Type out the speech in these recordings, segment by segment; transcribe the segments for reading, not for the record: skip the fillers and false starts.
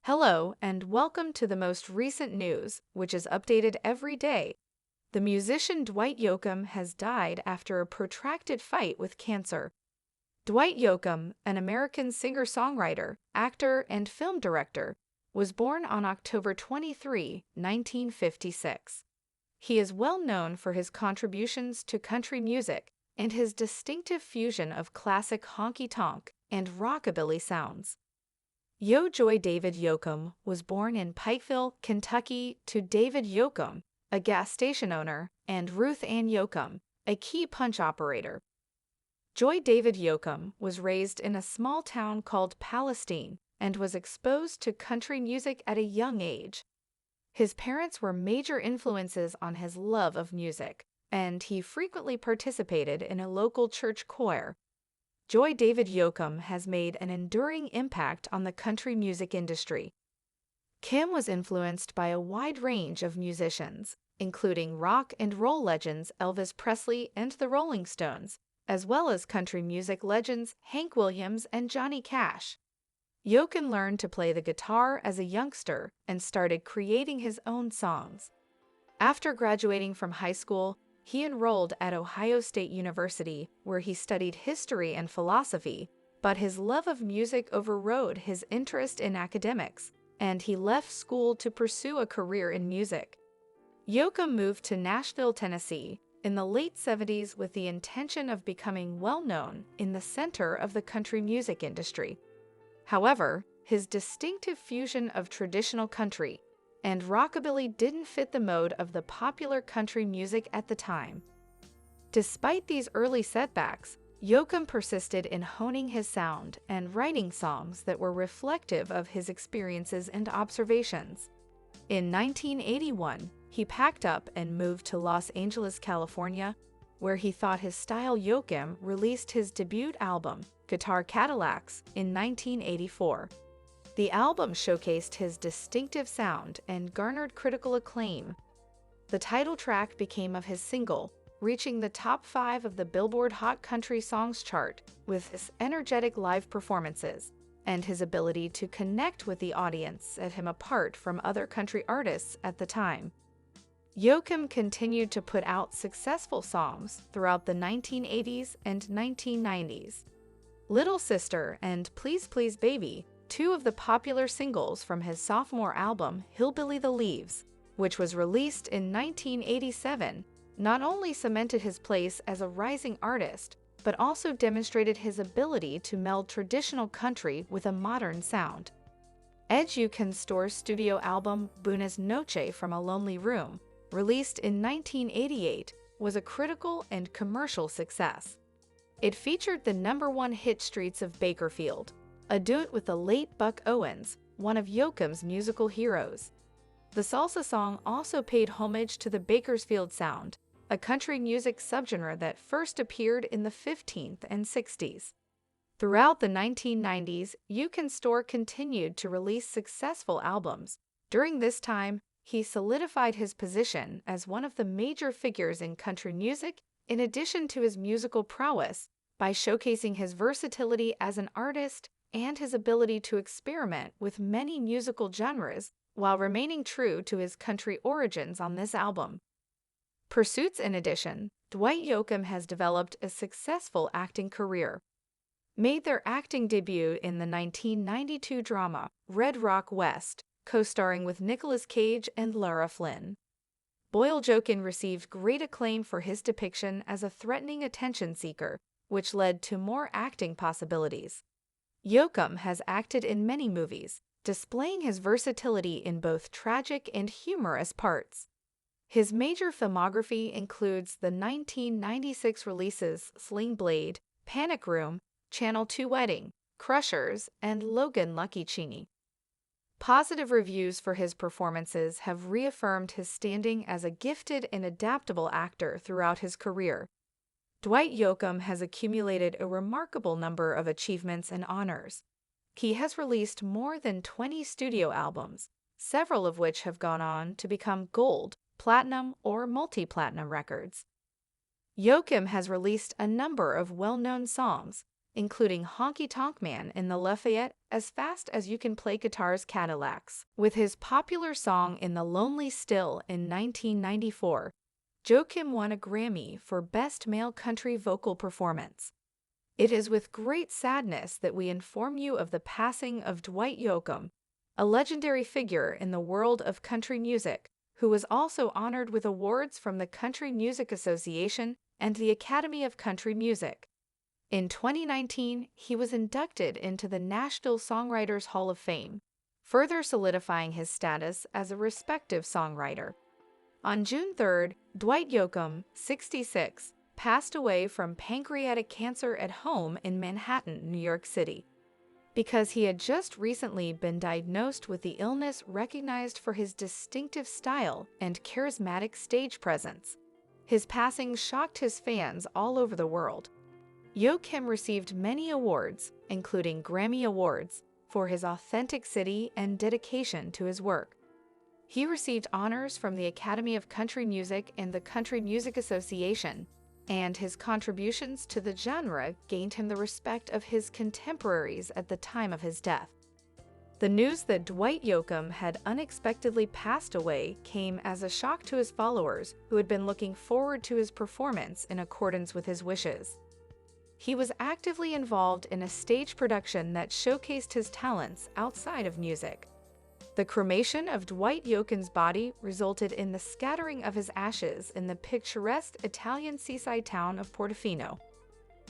Hello, and welcome to the most recent news, which is updated every day. The musician Dwight Yoakam has died after a protracted fight with cancer. Dwight Yoakam, an American singer-songwriter, actor, and film director, was born on October 23, 1956. He is well known for his contributions to country music and his distinctive fusion of classic honky-tonk and rockabilly sounds. Joy David Yoakam was born in Pikeville, Kentucky, to David Yoakam, a gas station owner, and Ruth Ann Yoakam, a key punch operator. Joy David Yoakam was raised in a small town called Palestine and was exposed to country music at a young age. His parents were major influences on his love of music, and he frequently participated in a local church choir. Joy David Yoakam has made an enduring impact on the country music industry. Kim was influenced by a wide range of musicians, including rock and roll legends Elvis Presley and the Rolling Stones, as well as country music legends Hank Williams and Johnny Cash. Yoakam learned to play the guitar as a youngster and started creating his own songs. After graduating from high school, he enrolled at Ohio State University, where he studied history and philosophy, but his love of music overrode his interest in academics, and he left school to pursue a career in music. Yoakam moved to Nashville, Tennessee, in the late 70s with the intention of becoming well-known in the center of the country music industry. However, his distinctive fusion of traditional country and rockabilly didn't fit the mode of the popular country music at the time. Despite these early setbacks, Yoakam persisted in honing his sound and writing songs that were reflective of his experiences and observations. In 1981, he packed up and moved to Los Angeles, California, where he thought his style. Yoakam released his debut album, Guitar Cadillacs, in 1984. The album showcased his distinctive sound and garnered critical acclaim. The title track became his single, reaching the top 5 of the Billboard Hot Country Songs chart with his energetic live performances and his ability to connect with the audience set him apart from other country artists at the time. Yoakam continued to put out successful songs throughout the 1980s and 1990s. Little Sister and Please Please Baby, two of the popular singles from his sophomore album Hillbilly the Leaves, which was released in 1987, not only cemented his place as a rising artist, but also demonstrated his ability to meld traditional country with a modern sound. Edge You Can Store's studio album Buenas Noche from a Lonely Room, released in 1988, was a critical and commercial success. It featured the #1 hit Streets of Bakerfield, a duet with the late Buck Owens, one of Yoakam's musical heroes. The salsa song also paid homage to the Bakersfield sound, a country music subgenre that first appeared in the 15th and 60s. Throughout the 1990s, You Can Store continued to release successful albums. During this time, he solidified his position as one of the major figures in country music, in addition to his musical prowess, by showcasing his versatility as an artist and his ability to experiment with many musical genres while remaining true to his country origins on this album. Pursuits. In addition, Dwight Yoakam has developed a successful acting career. Made their acting debut in the 1992 drama Red Rock West, co-starring with Nicolas Cage and Lara Flynn. Yoakam received great acclaim for his depiction as a threatening attention seeker, which led to more acting possibilities. Yoakam has acted in many movies, displaying his versatility in both tragic and humorous parts. His major filmography includes the 1996 releases Sling Blade, Panic Room, Channel 2 Wedding, Crushers, and Logan Lucky Cheney. Positive reviews for his performances have reaffirmed his standing as a gifted and adaptable actor throughout his career. Dwight Yoakam has accumulated a remarkable number of achievements and honors. He has released more than 20 studio albums, several of which have gone on to become gold, platinum, or multi-platinum records. Yoakam has released a number of well-known songs, including Honky Tonk Man in the Lafayette As Fast As You Can Play Guitars Cadillacs. With his popular song In the Lonely Still in 1994, Yoakam won a Grammy for Best Male Country Vocal Performance. It is with great sadness that we inform you of the passing of Dwight Yoakam, a legendary figure in the world of country music, who was also honored with awards from the Country Music Association and the Academy of Country Music. In 2019, he was inducted into the Nashville Songwriters Hall of Fame, further solidifying his status as a respected songwriter. On June 3rd, Dwight Yoakam, 66, passed away from pancreatic cancer at home in Manhattan, New York City. Because he had just recently been diagnosed with the illness recognized for his distinctive style and charismatic stage presence. His passing shocked his fans all over the world. Yoakam received many awards, including Grammy Awards, for his authenticity and dedication to his work. He received honors from the Academy of Country Music and the Country Music Association, and his contributions to the genre gained him the respect of his contemporaries at the time of his death. The news that Dwight Yoakam had unexpectedly passed away came as a shock to his followers, who had been looking forward to his performance in accordance with his wishes. He was actively involved in a stage production that showcased his talents outside of music. The cremation of Dwight Yoakam's body resulted in the scattering of his ashes in the picturesque Italian seaside town of Portofino,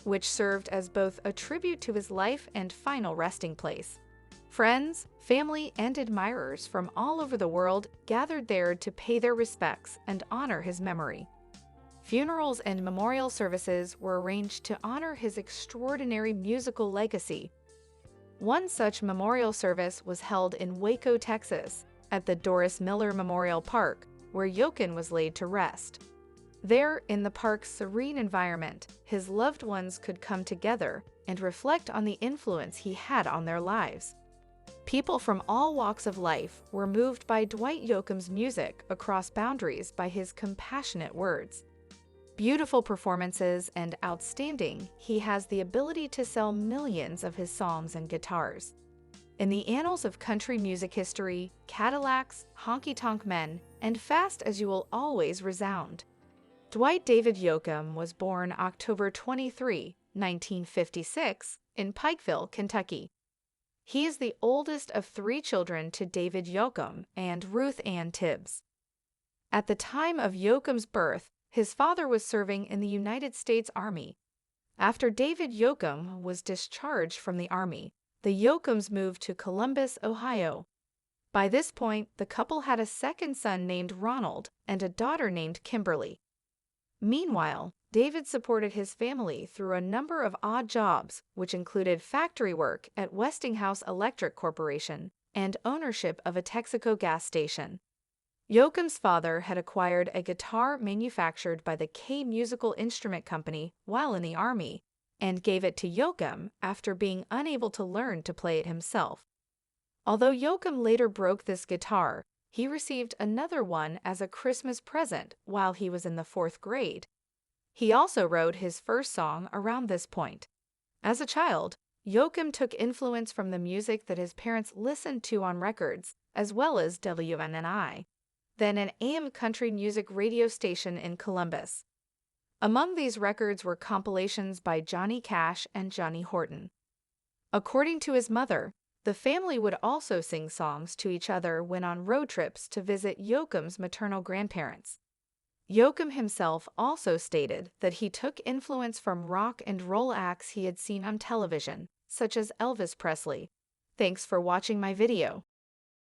which served as both a tribute to his life and final resting place. Friends, family, and admirers from all over the world gathered there to pay their respects and honor his memory. Funerals and memorial services were arranged to honor his extraordinary musical legacy. One such memorial service was held in Waco, Texas, at the Doris Miller Memorial Park, where Yoakam was laid to rest. There, in the park's serene environment, his loved ones could come together and reflect on the influence he had on their lives. People from all walks of life were moved by Dwight Yoakam's music across boundaries by his compassionate words. Beautiful performances and outstanding, he has the ability to sell millions of his songs and guitars. In the annals of country music history, Cadillacs, Honky Tonk Men, and Fast As You Will Always resound. Dwight David Yoakam was born October 23, 1956, in Pikeville, Kentucky. He is the oldest of 3 children to David Yoakam and Ruth Ann Tibbs. At the time of Yoakam's birth, his father was serving in the United States Army. After David Yoakam was discharged from the Army, the Yoakams moved to Columbus, Ohio. By this point, the couple had a second son named Ronald and a daughter named Kimberly. Meanwhile, David supported his family through a number of odd jobs, which included factory work at Westinghouse Electric Corporation and ownership of a Texaco gas station. Yoakam's father had acquired a guitar manufactured by the K Musical Instrument Company while in the Army, and gave it to Yoakam after being unable to learn to play it himself. Although Yoakam later broke this guitar, he received another one as a Christmas present while he was in the 4th grade. He also wrote his first song around this point. As a child, Yoakam took influence from the music that his parents listened to on records, as well as WNNI, then an AM country music radio station in Columbus. Among these records were compilations by Johnny Cash and Johnny Horton. According to his mother, the family would also sing songs to each other when on road trips to visit Yoakam's maternal grandparents. Yoakam himself also stated that he took influence from rock and roll acts he had seen on television, such as Elvis Presley. Thanks for watching my video.